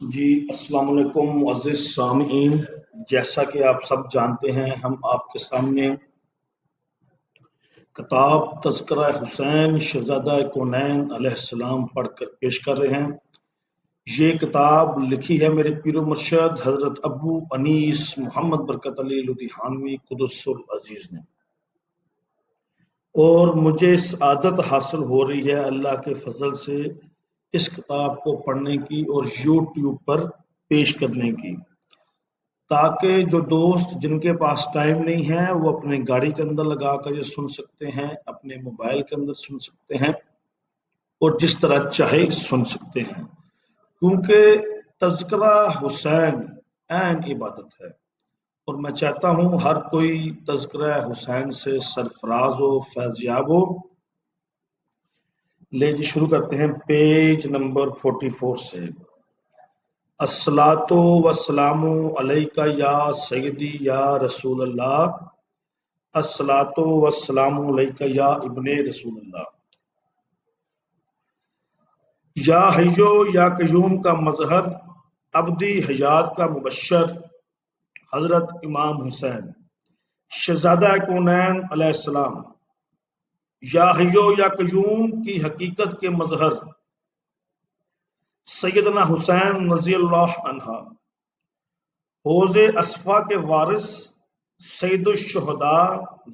جی السلام علیکم معزز سامعین، جیسا کہ آپ سب جانتے ہیں ہم آپ کے سامنے کتاب تذکرہ حسین شہزادہ کونین علیہ السلام پڑھ کر پیش کر رہے ہیں۔ یہ کتاب لکھی ہے میرے پیر و مرشد حضرت ابو انیس محمد برکت علی لدھیانوی قدس العزیز نے، اور مجھے سعادت حاصل ہو رہی ہے اللہ کے فضل سے اس کتاب کو پڑھنے کی اور یوٹیوب پر پیش کرنے کی، تاکہ جو دوست جن کے پاس ٹائم نہیں ہے وہ اپنے گاڑی کے اندر لگا کر یہ سن سکتے ہیں، اپنے موبائل کے اندر سن سکتے ہیں، اور جس طرح چاہے سن سکتے ہیں، کیونکہ تذکرہ حسین عین عبادت ہے، اور میں چاہتا ہوں ہر کوئی تذکرہ حسین سے سرفراز و فیض یاب ہو۔ لے جی شروع کرتے ہیں پیج نمبر 44 سے۔ الصلاۃ والسلام علیک یا سیدی یا رسول اللہ، الصلاۃ والسلام علیک یا ابن رسول اللہ۔ یا حیو یا قیوم کا مظہر، ابدی حیات کا مبشر، حضرت امام حسین شہزادہ کونین علیہ السلام، یا حیو یا قیوم کی حقیقت کے مظہر سیدنا حسین رضی اللہ عنہ، حوض اصفا کے وارث، سید الشہداء،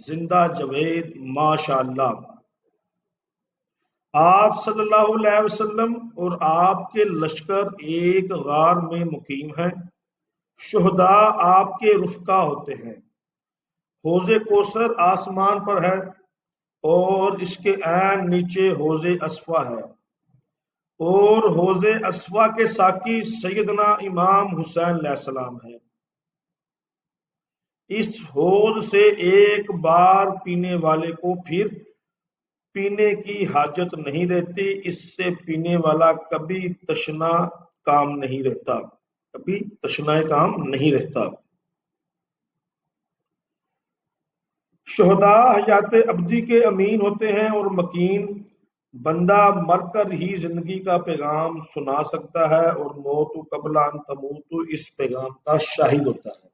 زندہ جاوید ماشاء اللہ۔ آپ صلی اللہ علیہ وسلم اور آپ کے لشکر ایک غار میں مقیم ہیں، شہداء آپ کے رفقا ہوتے ہیں۔ حوض کوثر آسمان پر ہے اور اس کے عین نیچے حوض اصفا ہے، اور حوض اصفا کے ساقی سیدنا امام حسین علیہ السلام ہے۔ اس حوض سے ایک بار پینے والے کو پھر پینے کی حاجت نہیں رہتی، اس سے پینے والا کبھی تشنا کام نہیں رہتا، کبھی تشنائے کام نہیں رہتا۔ شہداء حیات ابدی کے امین ہوتے ہیں اور مکین، بندہ مر کر ہی زندگی کا پیغام سنا سکتا ہے، اور موت قبل ان تموت اس پیغام کا شاہد ہوتا ہے۔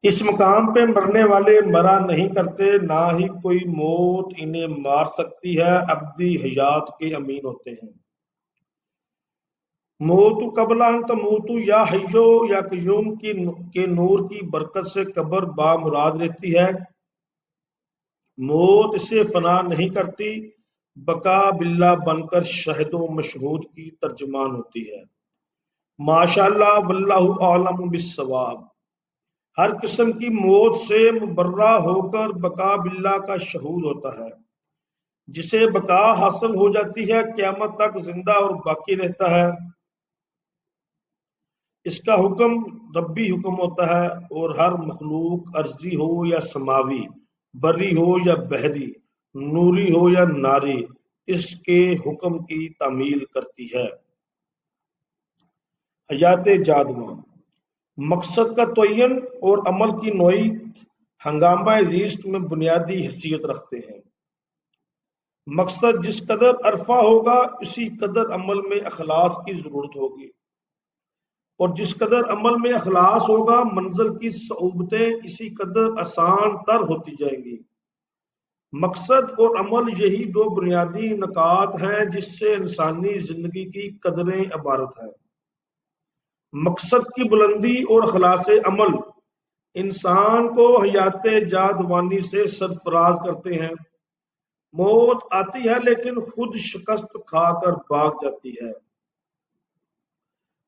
اس مقام پہ مرنے والے مرا نہیں کرتے، نہ ہی کوئی موت انہیں مار سکتی ہے، ابدی حیات کے امین ہوتے ہیں۔ موت قبل ان تموت یا حیو یا قیوم کے نور کی برکت سے قبر بامراد رہتی ہے، موت اسے فنا نہیں کرتی، بقا باللہ بن کر شہد و مشہود کی ترجمان ہوتی ہے۔ ماشاءاللہ واللہ اعلم بالصواب، ہر قسم کی موت سے مبرہ ہو کر بقا باللہ کا شہود ہوتا ہے۔ جسے بقا حاصل ہو جاتی ہے قیامت تک زندہ اور باقی رہتا ہے، اس کا حکم ربی حکم ہوتا ہے، اور ہر مخلوق ارضی ہو یا سماوی، بری ہو یا بحری، نوری ہو یا ناری، اس کے حکم کی تعمیل کرتی ہے۔ حیات جادواں، مقصد کا تعین اور عمل کی نوعیت ہنگامہ زیست میں بنیادی حیثیت رکھتے ہیں۔ مقصد جس قدر عرفہ ہوگا اسی قدر عمل میں اخلاص کی ضرورت ہوگی، اور جس قدر عمل میں اخلاص ہوگا منزل کی صعوبتیں اسی قدر آسان تر ہوتی جائیں گی۔ مقصد اور عمل یہی دو بنیادی نکات ہیں جس سے انسانی زندگی کی قدریں عبارت ہے۔ مقصد کی بلندی اور اخلاص عمل انسان کو حیات جادوانی سے سرفراز کرتے ہیں۔ موت آتی ہے لیکن خود شکست کھا کر بھاگ جاتی ہے،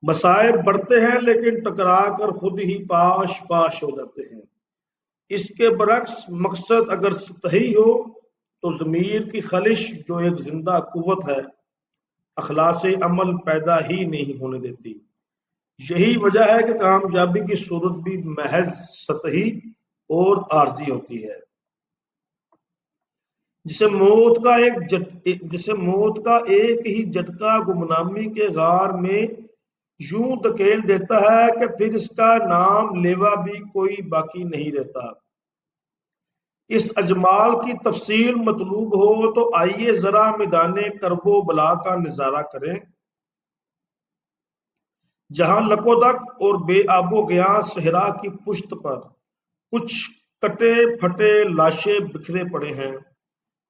مصائب بڑھتے ہیں لیکن ٹکرا کر خود ہی پاش پاش ہو جاتے ہیں۔ اس کے برعکس مقصد اگر سطحی ہو تو ضمیر کی خلش جو ایک زندہ قوت ہے، اخلاص عمل پیدا ہی نہیں ہونے دیتی۔ یہی وجہ ہے کہ کامیابی کی صورت بھی محض سطحی اور عارضی ہوتی ہے۔ جسے موت کا ایک ہی جھٹکا گمنامی کے غار میں یوں دھکیل دیتا ہے کہ پھر اس کا نام لیوا بھی کوئی باقی نہیں رہتا۔ اس اجمال کی تفصیل مطلوب ہو تو آئیے ذرا میدان کرب و بلا کا نظارہ کریں۔ جہاں لکودک اور بے آب و گیاں صحرا کی پشت پر کچھ کٹے پھٹے لاشیں بکھرے پڑے ہیں،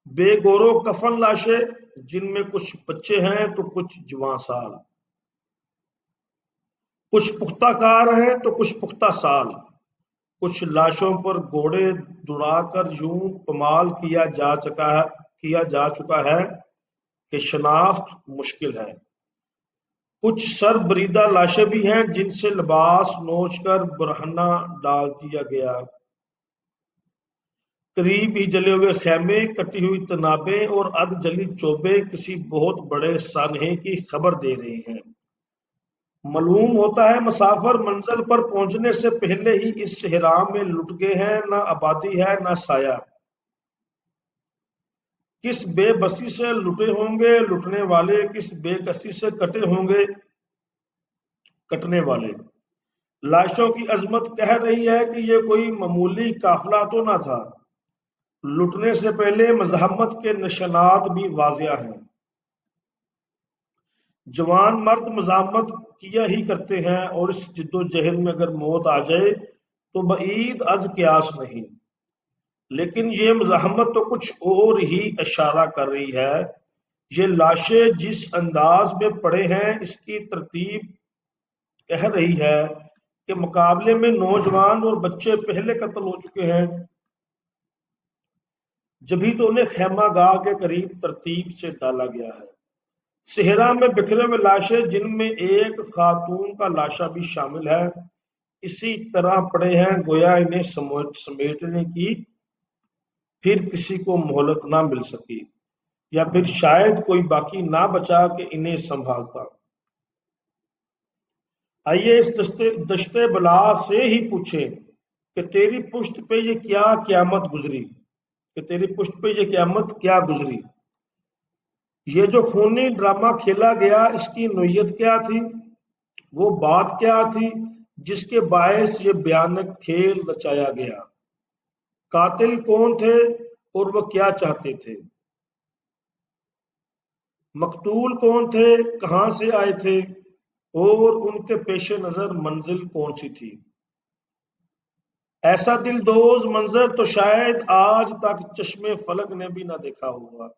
بے گورو کفن لاشیں جن میں کچھ بچے ہیں تو کچھ جوان سال، کچھ پختہ کار ہیں تو کچھ پختہ سال، کچھ لاشوں پر گھوڑے دوڑا کر یوں پمال کیا جا چکا ہے کہ شناخت مشکل ہے، کچھ سر بریدہ لاشیں بھی ہیں جن سے لباس نوچ کر برہنہ ڈال دیا گیا، قریب ہی جلے ہوئے خیمے، کٹی ہوئی تنابیں اور ادھ جلی چوبیں کسی بہت بڑے سانحے کی خبر دے رہے ہیں۔ معلوم ہوتا ہے مسافر منزل پر پہنچنے سے پہلے ہی اس صحرا میں لٹ گئے ہیں، نہ آبادی ہے نہ سایہ۔ کس بے بسی سے لٹے ہوں گے لٹنے والے، کس بے کسی سے کٹے ہوں گے کٹنے والے۔ لاشوں کی عظمت کہہ رہی ہے کہ یہ کوئی معمولی قافلہ تو نہ تھا۔ لٹنے سے پہلے مزاحمت کے نشانات بھی واضح ہیں۔ جوان مرد مزاحمت کیا ہی کرتے ہیں، اور اس جدوجہد میں اگر موت آ جائے تو بعید از قیاس نہیں۔ لیکن یہ مزاحمت تو کچھ اور ہی اشارہ کر رہی ہے۔ یہ لاشیں جس انداز میں پڑے ہیں اس کی ترتیب کہہ رہی ہے کہ مقابلے میں نوجوان اور بچے پہلے قتل ہو چکے ہیں، جبھی تو انہیں خیمہ گاہ کے قریب ترتیب سے ڈالا گیا ہے۔ صحرا میں بکھرے ہوئے لاشیں جن میں ایک خاتون کا لاشا بھی شامل ہے اسی طرح پڑے ہیں گویا انہیں سمیٹنے کی پھر کسی کو مہلت نہ مل سکی، یا پھر شاید کوئی باقی نہ بچا کہ انہیں سنبھالتا۔ آئیے اس دشت بلا سے ہی پوچھیں کہ تیری پشت پہ یہ کیا قیامت گزری، کہ تیری پشت پہ یہ قیامت کیا گزری۔ یہ جو خونی ڈرامہ کھیلا گیا اس کی نوعیت کیا تھی، وہ بات کیا تھی جس کے باعث یہ بھیانک کھیل رچایا گیا۔ قاتل کون تھے اور وہ کیا چاہتے تھے، مقتول کون تھے، کہاں سے آئے تھے، اور ان کے پیش نظر منزل کون سی تھی۔ ایسا دل دوز منظر تو شاید آج تک چشم فلک نے بھی نہ دیکھا ہوگا۔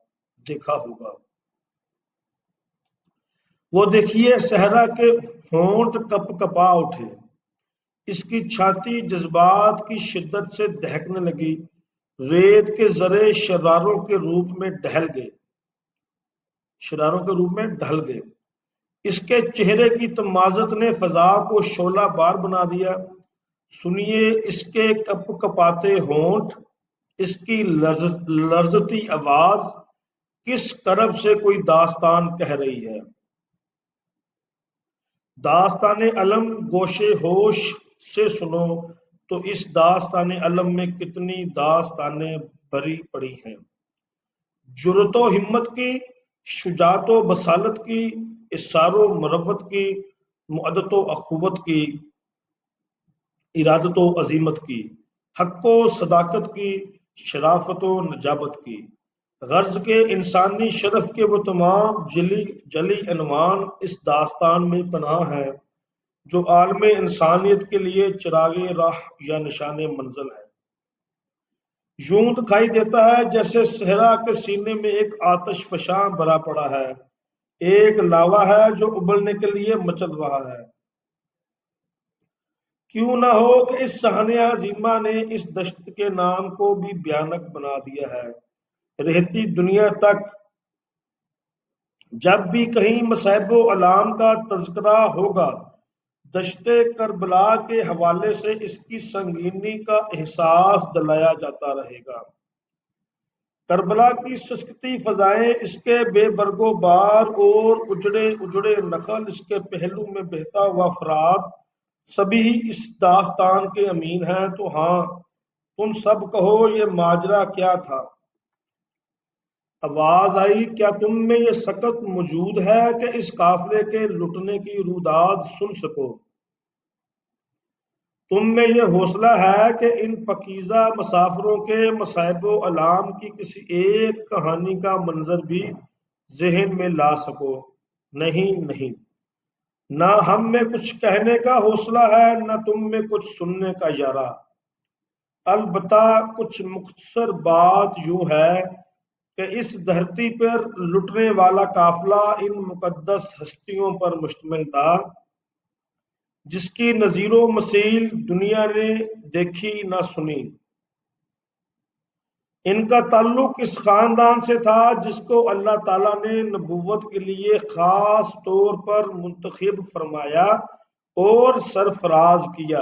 وہ دیکھیے صحرا کے ہونٹ کپ کپا اٹھے، اس کی چھاتی جذبات کی شدت سے دہکنے لگی، ریت کے ذرے شراروں کے روپ میں ڈھل گئے۔ اس کے چہرے کی تمازت نے فضا کو شعلہ بار بنا دیا۔ سنیے اس کے کپ کپاتے ہونٹ، اس کی لرزتی آواز کس کرب سے کوئی داستان کہہ رہی ہے۔ داستان علم گوشے ہوش سے سنو تو اس داستان علم میں کتنی داستانیں بھری پڑی ہیں، جرأت و ہمت کی، شجاعت و بصالت کی، اصرار و مروت کی، معدت و اخوت کی، ارادت و عزیمت کی، حق و صداقت کی، شرافت و نجابت کی، غرض کے انسانی شرف کے وہ تمام جلی عنوان اس داستان میں پنہاں ہیں جو عالم انسانیت کے لیے چراغ راہ یا نشان منزل ہے۔ یوں دکھائی دیتا ہے جیسے صحرا کے سینے میں ایک آتش فشاں بھرا پڑا ہے، ایک لاوا ہے جو ابلنے کے لیے مچل رہا ہے۔ کیوں نہ ہو کہ اس صحنِ عظیمہ نے اس دشت کے نام کو بھی بھیانک بنا دیا ہے۔ رہتی دنیا تک جب بھی کہیں مصائب و آلام کا تذکرہ ہوگا، دشت کربلا کے حوالے سے اس کی سنگینی کا احساس دلایا جاتا رہے گا۔ کربلا کی سسکتی فضائیں، اس کے بے برگ و بار اور اجڑے اجڑے نخل، اس کے پہلو میں بہتا ہوا فرات، سبھی اس داستان کے امین ہیں۔ تو ہاں، تم سب کہو یہ ماجرا کیا تھا؟ آواز آئی، کیا تم میں یہ سکت موجود ہے کہ اس قافلے کے لٹنے کی روداد سن سکو؟ تم میں یہ حوصلہ ہے کہ ان پاکیزہ مسافروں کے مصائب و آلام کی کسی ایک کہانی کا منظر بھی ذہن میں لا سکو؟ نہیں نہیں، نہ ہم میں کچھ کہنے کا حوصلہ ہے نہ تم میں کچھ سننے کا یارہ، البتہ کچھ مختصر بات یوں ہے کہ اس دھرتی پر لٹنے والا قافلہ ان مقدس ہستیوں پر مشتمل تھا جس کی نظیر و مثیل دنیا نے دیکھی نہ سنی۔ ان کا تعلق اس خاندان سے تھا جس کو اللہ تعالیٰ نے نبوت کے لیے خاص طور پر منتخب فرمایا اور سرفراز کیا۔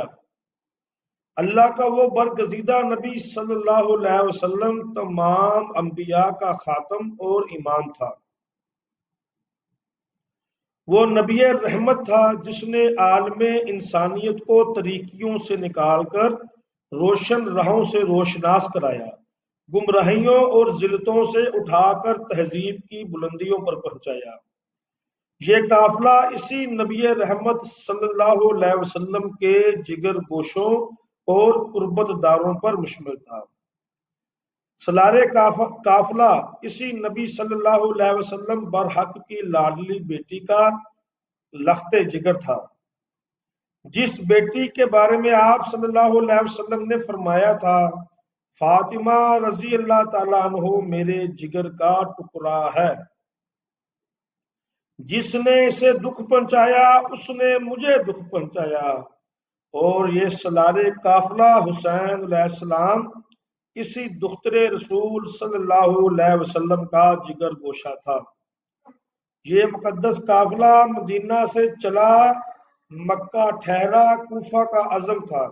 اللہ کا وہ برگزیدہ نبی صلی اللہ علیہ وسلم تمام انبیاء کا خاتم اور امام تھا۔ وہ نبی رحمت تھا جس نے عالم انسانیت کو تاریکیوں سے نکال کر روشن راہوں سے روشناس کرایا، گمراہیوں اور ذلتوں سے اٹھا کر تہذیب کی بلندیوں پر پہنچایا۔ یہ قافلہ اسی نبی رحمت صلی اللہ علیہ وسلم کے جگر گوشوں اور قربت داروں پر مشتمل تھا۔ سالار قافلہ اسی نبی صلی اللہ علیہ وسلم برحق کی لاڈلی بیٹی کا لخت جگر تھا، جس بیٹی کے بارے میں آپ صلی اللہ علیہ وسلم نے فرمایا تھا، فاطمہ رضی اللہ تعالیٰ عنہ میرے جگر کا ٹکڑا ہے، جس نے اسے دکھ پہنچایا اس نے مجھے دکھ پہنچایا۔ اور یہ سالار قافلہ حسین علیہ السلام اسی دختر رسول صلی اللہ علیہ وسلم کا جگر گوشہ تھا۔ یہ مقدس قافلہ مدینہ سے چلا مکہ ٹھہرا کوفہ کا عزم تھا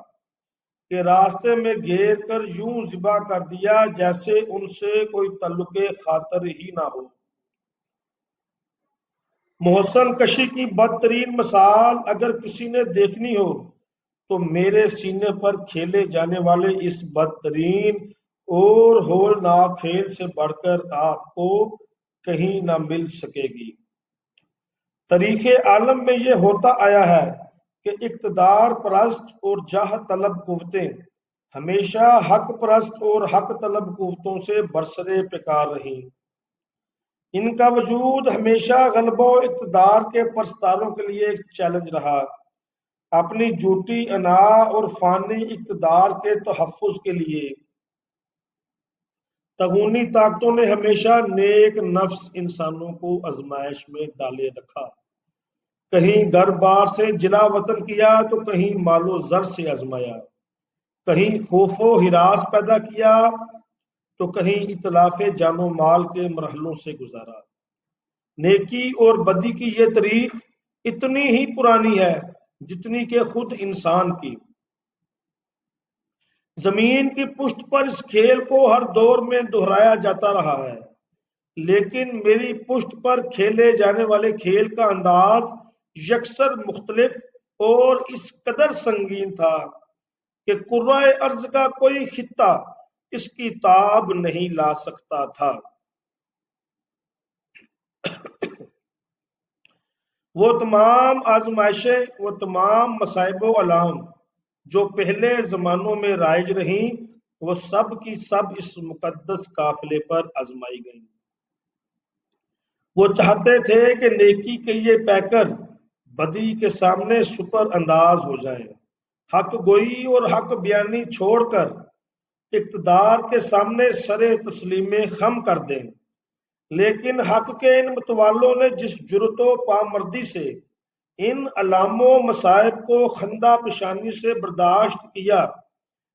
کہ راستے میں گھیر کر یوں ذبح کر دیا جیسے ان سے کوئی تعلق خاطر ہی نہ ہو۔ محسن کشی کی بدترین مثال اگر کسی نے دیکھنی ہو تو میرے سینے پر کھیلے جانے والے اس بدترین اور ہولناک کھیل سے بڑھ کر آپ کو کہیں نہ مل سکے گی۔ تاریخ عالم میں یہ ہوتا آیا ہے کہ اقتدار پرست اور جاہ طلب قوتیں ہمیشہ حق پرست اور حق طلب قوتوں سے برسرے پیکار رہیں۔ ان کا وجود ہمیشہ غلبہ و اقتدار کے پرستاروں کے لیے ایک چیلنج رہا۔ اپنی جھوٹی انا اور فانی اقتدار کے تحفظ کے لیے تغونی طاقتوں نے ہمیشہ نیک نفس انسانوں کو آزمائش میں ڈالے رکھا، کہیں گھر بار سے جلا وطن کیا تو کہیں مال و زر سے آزمایا، کہیں خوف و ہراس پیدا کیا تو کہیں اتلاف جان و مال کے مرحلوں سے گزارا۔ نیکی اور بدی کی یہ تاریخ اتنی ہی پرانی ہے جتنی کہ خود انسان کی۔ زمین کی پشت پر اس کھیل کو ہر دور میں دہرایا جاتا رہا ہے، لیکن میری پشت پر کھیلے جانے والے کھیل کا انداز یکسر مختلف اور اس قدر سنگین تھا کہ کرۂ ارض کا کوئی خطہ اس کی تاب نہیں لا سکتا تھا۔ وہ تمام آزمائشیں، وہ تمام مصائب و آلام جو پہلے زمانوں میں رائج رہیں، وہ سب کی سب اس مقدس قافلے پر آزمائی گئیں۔ وہ چاہتے تھے کہ نیکی کے یہ پیکر بدی کے سامنے سپر انداز ہو جائیں، حق گوئی اور حق بیانی چھوڑ کر اقتدار کے سامنے سر تسلیم خم کر دیں۔ لیکن حق کے ان متوالوں نے جس جرأت و پامردی سے ان علام و مصائب کو خندہ پیشانی سے برداشت کیا،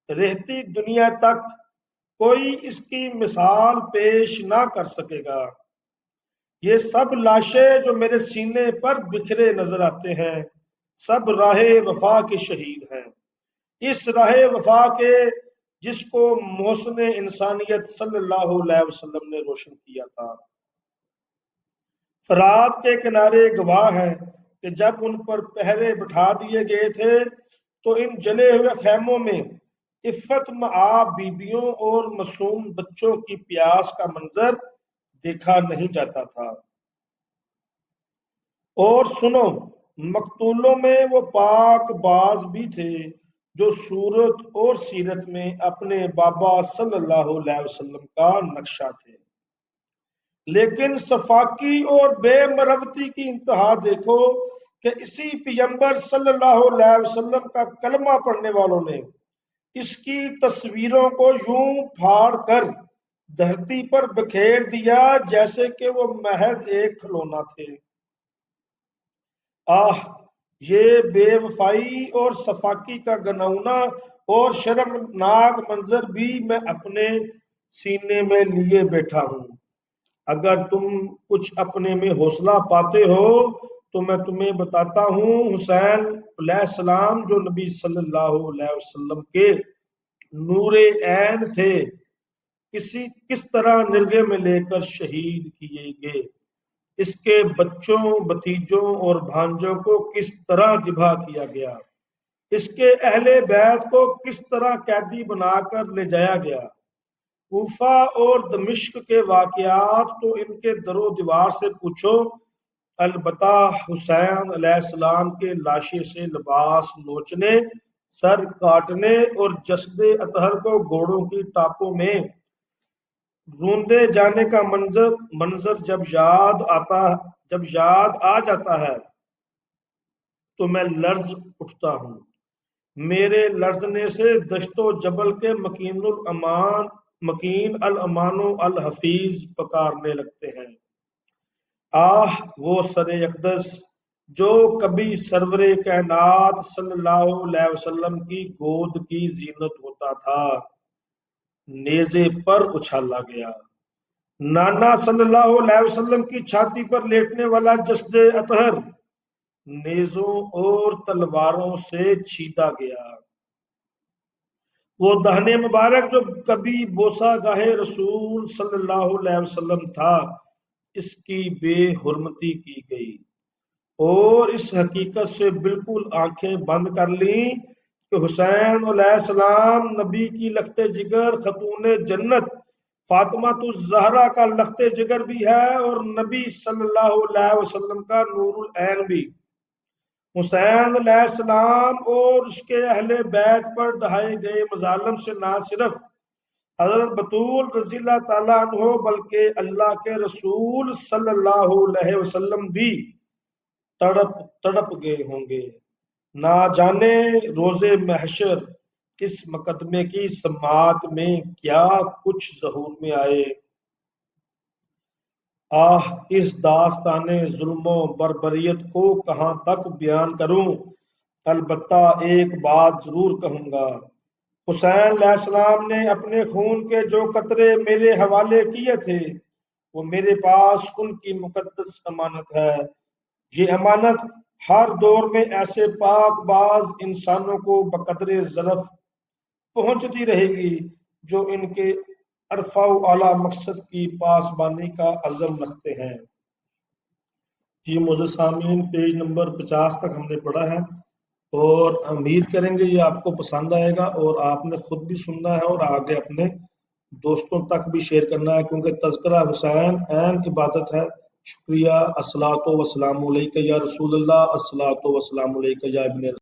رہتی دنیا تک کوئی اس کی مثال پیش نہ کر سکے گا۔ یہ سب لاشیں جو میرے سینے پر بکھرے نظر آتے ہیں سب راہ وفا کے شہید ہیں، اس راہ وفا کے جس کو محسن انسانیت صلی اللہ علیہ وسلم نے روشن کیا تھا۔ فرات کے کنارے گواہ ہیں کہ جب ان پر پہرے بٹھا دیے گئے تھے تو ان جلے ہوئے خیموں میں عفت مآب بیبیوں اور معصوم بچوں کی پیاس کا منظر دیکھا نہیں جاتا تھا۔ اور سنو، مقتولوں میں وہ پاک باز بھی تھے جو صورت اور سیرت میں اپنے بابا صلی اللہ علیہ وسلم کا نقشہ تھے، لیکن صفاکی اور بے مروتی کی انتہا دیکھو کہ اسی پیغمبر صلی اللہ علیہ وسلم کا کلمہ پڑھنے والوں نے اس کی تصویروں کو یوں پھاڑ کر دھرتی پر بکھیر دیا جیسے کہ وہ محض ایک کھلونا تھے۔ آہ، یہ بے وفائی اور صفاقی کا گناؤنا اور شرمناک منظر بھی میں اپنے سینے میں لیے بیٹھا ہوں۔ اگر تم کچھ اپنے میں حوصلہ پاتے ہو تو میں تمہیں بتاتا ہوں، حسین علیہ السلام جو نبی صلی اللہ علیہ وسلم کے نور عین تھے، کس طرح نرگے میں لے کر شہید کیے گئے، اس کے بچوں، بھتیجوں اور بھانجوں کو کس طرح ذبح کیا گیا، اس کے اہل بیت کو کس طرح قیدی بنا کر لے جایا گیا۔ کوفہ اور دمشق کے واقعات تو ان کے در و دیوار سے پوچھو۔ البتہ حسین علیہ السلام کے لاشے سے لباس نوچنے، سر کاٹنے اور جسد اطہر کو گھوڑوں کی ٹاپوں میں روندے جانے کا منظر جب یاد آ جاتا ہے تو میں لرز اٹھتا ہوں۔ میرے لرزنے سے دشت و جبل کے مکین الامان و الحفیظ پکارنے لگتے ہیں۔ آہ، وہ سر اقدس جو کبھی سرور کائنات صلی اللہ علیہ وسلم کی گود کی زینت ہوتا تھا، نیزے پر اچھالا گیا۔ نانا صلی اللہ علیہ وسلم کی چھاتی پر لیٹنے والا جسد اطہر نیزوں اور تلواروں سے چھیدا گیا۔ وہ دہن مبارک جو کبھی بوسہ گاہ رسول صلی اللہ علیہ وسلم تھا، اس کی بے حرمتی کی گئی اور اس حقیقت سے بالکل آنکھیں بند کر لیں کہ حسین علیہ السلام نبی کی لخت جگر، خاتون جنت فاطمہ الزہرا کا لخت جگر بھی ہے اور نبی صلی اللہ علیہ وسلم کا نور العین بھی۔ حسین علیہ السلام اور اس کے اہل بیت پر ڈھائے گئے مظالم سے نہ صرف حضرت بطول رضی اللہ تعالیٰ عنہ بلکہ اللہ کے رسول صلی اللہ علیہ وسلم بھی تڑپ گئے ہوں گے۔ نہ جانے روز محشر اس مقدمے کی سماعت میں کیا کچھ ظہور میں آئے۔ آہ، اس داستان ظلم و بربریت کو کہاں تک بیان کروں؟ البتہ ایک بات ضرور کہوں گا، حسین علیہ السلام نے اپنے خون کے جو قطرے میرے حوالے کیے تھے، وہ میرے پاس ان کی مقدس امانت ہے۔ یہ امانت ہر دور میں ایسے پاک باز انسانوں کو بقدر ظرف پہنچتی رہے گی جو ان کے ارفع و اعلیٰ مقصد کی پاسبانی کا عزم رکھتے ہیں۔ جی معزز سامعین، پیج نمبر 50 تک ہم نے پڑھا ہے اور امید کریں گے یہ آپ کو پسند آئے گا اور آپ نے خود بھی سننا ہے اور آگے اپنے دوستوں تک بھی شیئر کرنا ہے، کیونکہ تذکرہ حسین عین عبادت ہے۔ شکریہ۔ الصلاۃ والسلام علیک یا رسول اللہ، الصلاۃ والسلام علیک یا ابن